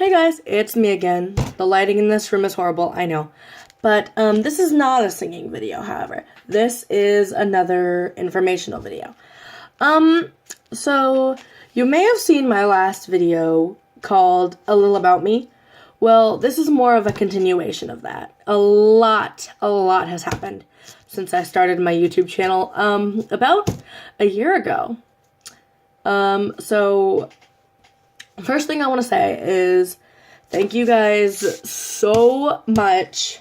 Hey guys, it's me again. The lighting in this room is horrible, I know. But this is not a singing video, however. This is another informational video. So you may have seen my last video called A Little About Me. Well, this is more of a continuation of that. A lot has happened since I started my YouTube channel about a year ago. So first thing I want to say is thank you guys so much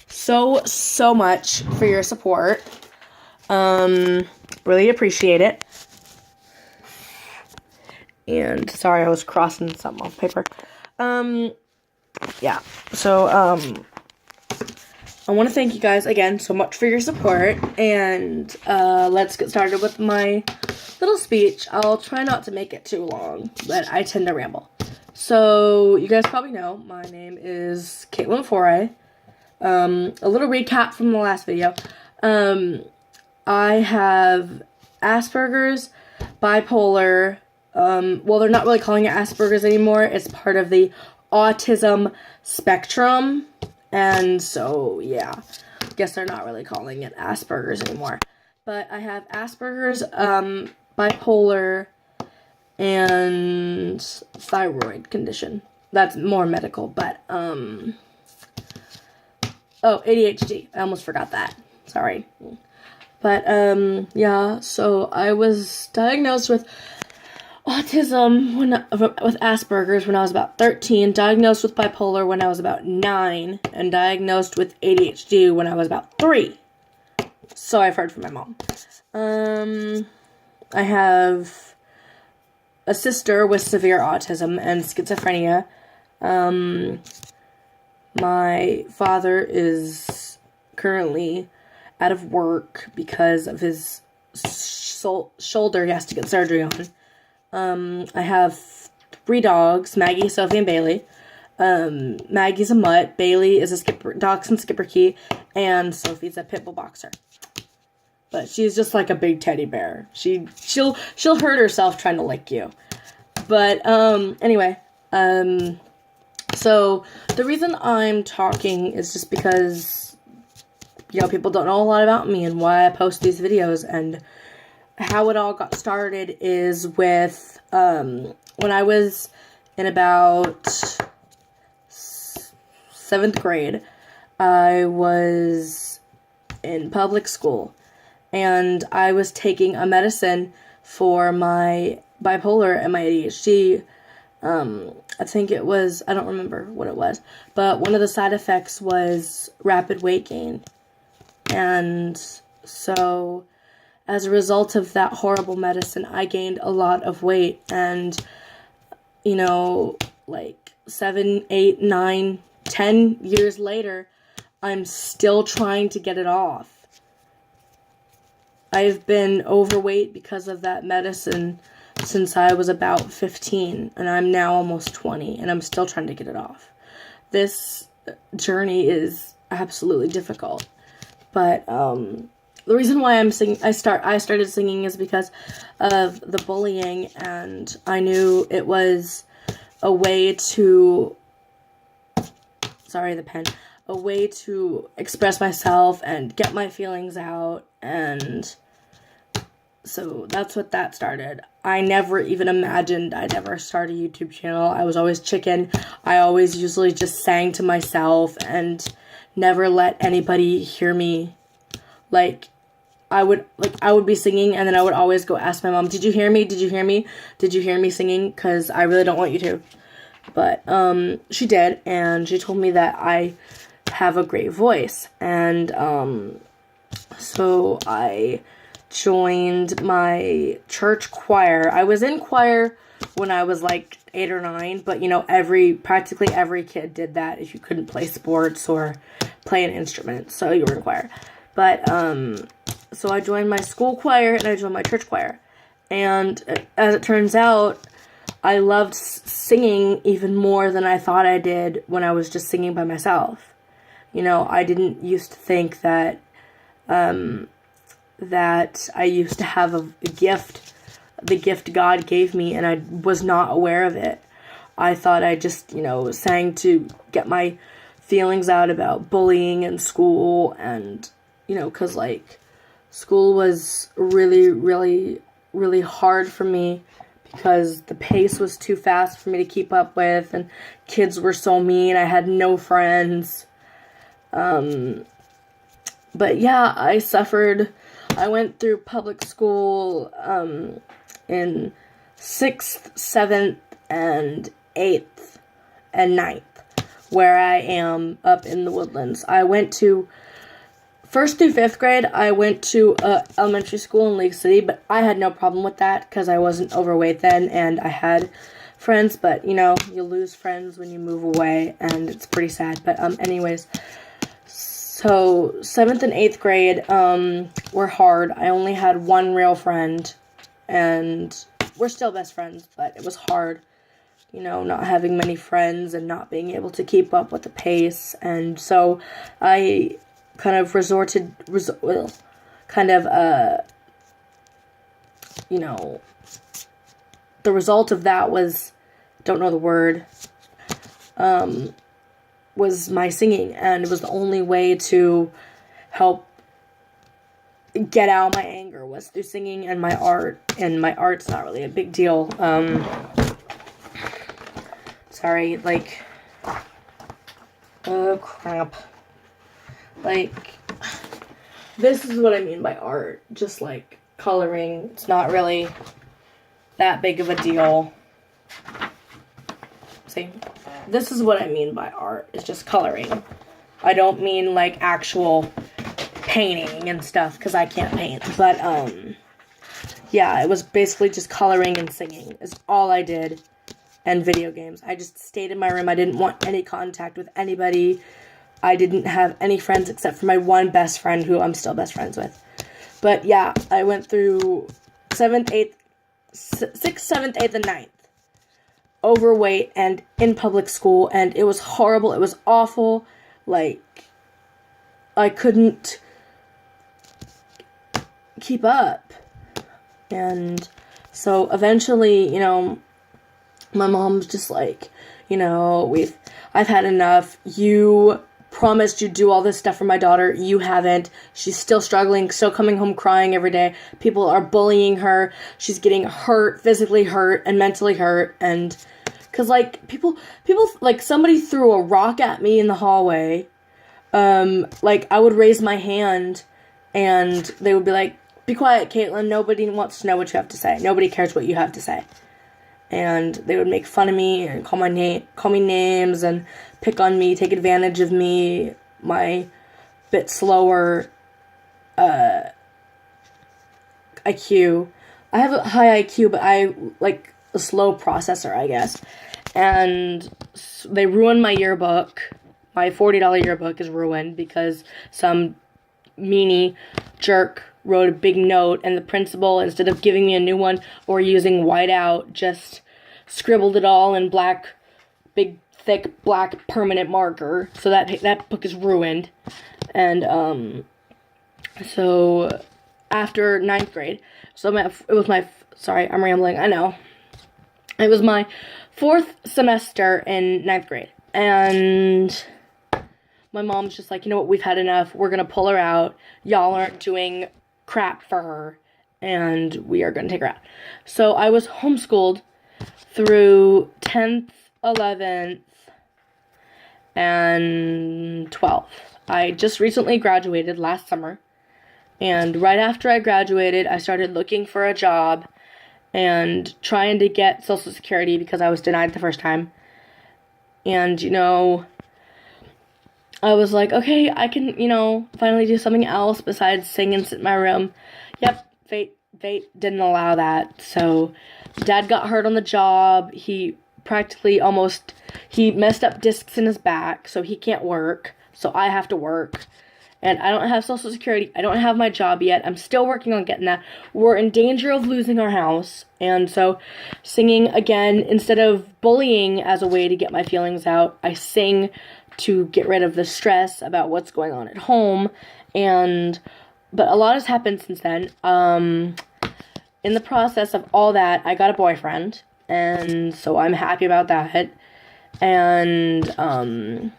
for your support. Really appreciate it. And sorry, I was crossing something off paper. Yeah. So I want to thank you guys again so much for your support, and let's get started with my little speech. I'll try not to make it too long, but I tend to ramble. So, you guys probably know, my name is Caitlin Foray. A little recap from the last video. I have Asperger's, bipolar, well, they're not really calling it Asperger's anymore. It's part of the autism spectrum, and so, yeah, I guess they're not really calling it Asperger's anymore. But I have Asperger's, bipolar, and thyroid condition. That's more medical, but, oh, ADHD. I almost forgot that. Sorry. But, yeah, so I was diagnosed with autism with Asperger's when I was about 13, diagnosed with bipolar when I was about 9, and diagnosed with ADHD when I was about 3. So I've heard from my mom. I have a sister with severe autism and schizophrenia. My father is currently out of work because of his shoulder he has to get surgery on. I have 3 dogs, Maggie, Sophie, and Bailey. Maggie's a mutt, Bailey is a dachshund Schipperke, and Sophie's a pit bull boxer. But she's just like a big teddy bear. She'll hurt herself trying to lick you. But anyway, so the reason I'm talking is just because, you know, people don't know a lot about me and why I post these videos. And how it all got started is with when I was in about 7th grade. I was in public school, and I was taking a medicine for my bipolar and my ADHD. I think it was, I don't remember what it was, but one of the side effects was rapid weight gain. And so as a result of that horrible medicine, I gained a lot of weight. And, you know, like 7, 8, 9, 10 years later, I'm still trying to get it off. I've been overweight because of that medicine since I was about 15, and I'm now almost 20, and I'm still trying to get it off. This journey is absolutely difficult. But the reason why I started singing is because of the bullying, and I knew it was a way to, a way to express myself and get my feelings out, and so that's what that started. I never even imagined I'd ever start a YouTube channel. I was always chicken. I always usually just sang to myself and never let anybody hear me. I would be singing, and then I would always go ask my mom, "Did you hear me? Did you hear me? Did you hear me singing? Because I really don't want you to." But she did, and she told me that I have a great voice, and so I joined my church choir. I was in choir when I was like 8 or 9, but you know, practically every kid did that if you couldn't play sports or play an instrument, so you were in choir. But so I joined my school choir and I joined my church choir, and as it turns out, I loved singing even more than I thought I did when I was just singing by myself. You know, I didn't used to think that that I used to have a gift, the gift God gave me, and I was not aware of it. I thought I just, sang to get my feelings out about bullying in school, and, because, like, school was really, really, really hard for me because the pace was too fast for me to keep up with, and kids were so mean. I had no friends. But yeah, I suffered. I went through public school in 6th, 7th, and 8th, and 9th, where I am up in the Woodlands. I went to 1st through 5th grade. I went to elementary school in Lake City, but I had no problem with that because I wasn't overweight then, and I had friends. But you lose friends when you move away, and it's pretty sad. But anyways. So 7th and 8th grade were hard. I only had one real friend, and we're still best friends, but it was hard, not having many friends and not being able to keep up with the pace. And so I kind of the result of that was, don't know the word, was my singing, and it was the only way to help get out my anger was through singing and my art, and my art's not really a big deal. Sorry, like, oh crap. Like, this is what I mean by art, just like coloring. It's not really that big of a deal. See? This is what I mean by art. It's just coloring. I don't mean like actual painting and stuff because I can't paint. But yeah, it was basically just coloring and singing is all I did, and video games. I just stayed in my room. I didn't want any contact with anybody. I didn't have any friends except for my one best friend who I'm still best friends with. But yeah, I went through 7th, 8th, 6th, 7th, 8th, and 9th. Overweight and in public school, and it was horrible. It was awful. Like, I couldn't keep up. And so eventually, my mom's just like, I've had enough. You promised you'd do all this stuff for my daughter. You haven't. She's still struggling, still coming home crying every day. People are bullying her. She's getting hurt, physically hurt, and mentally hurt. And because, like, people, like, somebody threw a rock at me in the hallway. Like, I would raise my hand, and they would be like, "Be quiet, Caitlin. Nobody wants to know what you have to say. Nobody cares what you have to say." And they would make fun of me and call me names and pick on me, take advantage of me, my bit slower IQ. I have a high IQ, but I like a slow processor, I guess. And they ruined my yearbook. My $40 yearbook is ruined because some meanie jerk wrote a big note, and the principal, instead of giving me a new one or using whiteout, just scribbled it all in black, big, thick, black permanent marker. So that book is ruined. And so after 9th grade, sorry, I'm rambling, I know. It was my 4th semester in 9th grade, and my mom's just like, you know what, we've had enough. We're going to pull her out. Y'all aren't doing crap for her, and we are going to take her out. So I was homeschooled through 10th, 11th, and 12th. I just recently graduated last summer, and right after I graduated, I started looking for a job and trying to get Social Security because I was denied the first time. And, I was like, okay, I can, finally do something else besides sing and sit in my room. Yep, fate didn't allow that. So Dad got hurt on the job. He messed up discs in his back, so he can't work. So I have to work. And I don't have Social Security. I don't have my job yet. I'm still working on getting that. We're in danger of losing our house. And so singing, again, instead of bullying as a way to get my feelings out, I sing to get rid of the stress about what's going on at home. But a lot has happened since then. In the process of all that, I got a boyfriend. and so I'm happy about that. And I'm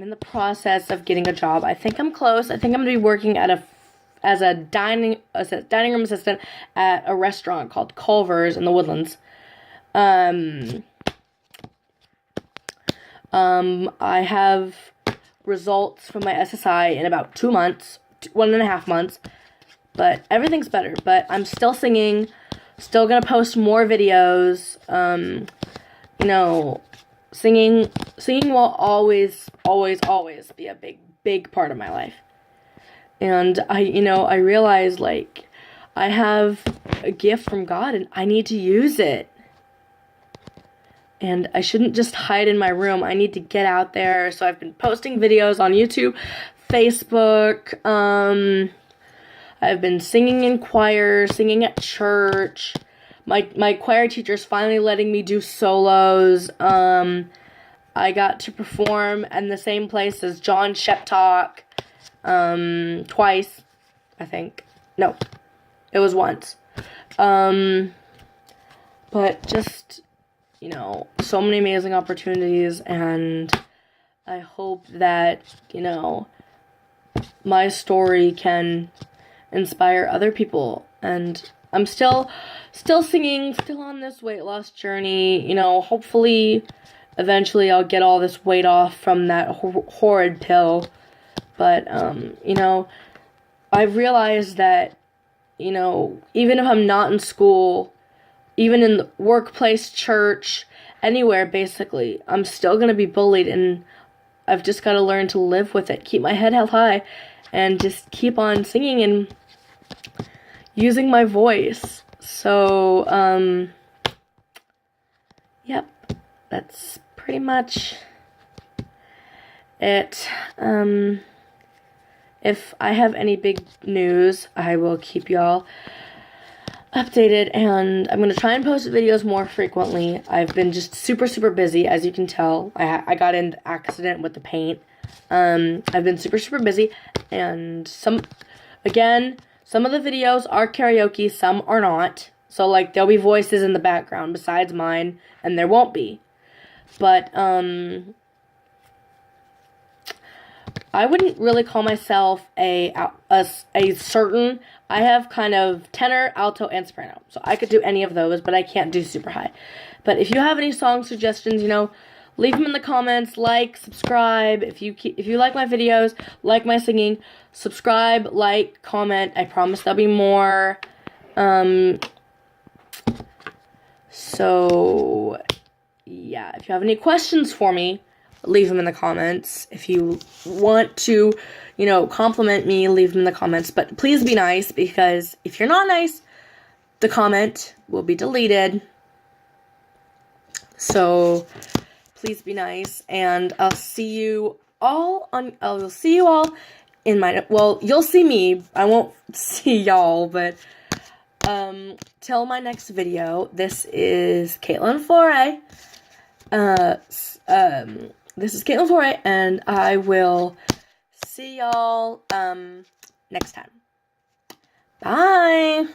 in the process of getting a job. I think I'm close. I think I'm gonna be working as a dining room assistant at a restaurant called Culver's in the Woodlands. I have results from my SSI in about 2 months, 1.5 months, but everything's better. But I'm still singing, still gonna post more videos. Singing will always be a big part of my life. And I realize, like, I have a gift from God and I need to use it. And I shouldn't just hide in my room. I need to get out there. So I've been posting videos on YouTube, Facebook. I've been singing in choir, singing at church. My choir teacher's finally letting me do solos. I got to perform in the same place as John Sheptalk twice, I think. No, it was once. But just, so many amazing opportunities, and I hope that, my story can inspire other people. And I'm still singing, still on this weight loss journey. Hopefully eventually I'll get all this weight off from that horrid pill. But I've realized that, even if I'm not in school, even in the workplace, church, anywhere basically, I'm still going to be bullied, and I've just got to learn to live with it, keep my head held high, and just keep on singing and using my voice. So, yep, that's pretty much it. If I have any big news, I will keep y'all updated, and I'm going to try and post videos more frequently. I've been just super busy, as you can tell. I got in an accident with the paint. I've been super busy, and some of the videos are karaoke, some are not. So, like, there'll be voices in the background besides mine, and there won't be. But, I wouldn't really call myself a certain. I have kind of tenor, alto, and soprano, so I could do any of those, but I can't do super high. But if you have any song suggestions, leave them in the comments. Like, subscribe. If you like my videos, like my singing, subscribe, like, comment. I promise there'll be more. So yeah, if you have any questions for me, leave them in the comments. If you want to, compliment me, leave them in the comments. But please be nice, because if you're not nice, the comment will be deleted. So please be nice, and I'll see you all in my, well, you'll see me. I won't see y'all, but till my next video. This is Caitlin Foray. This is Caitlin Foray, and I will see y'all next time. Bye!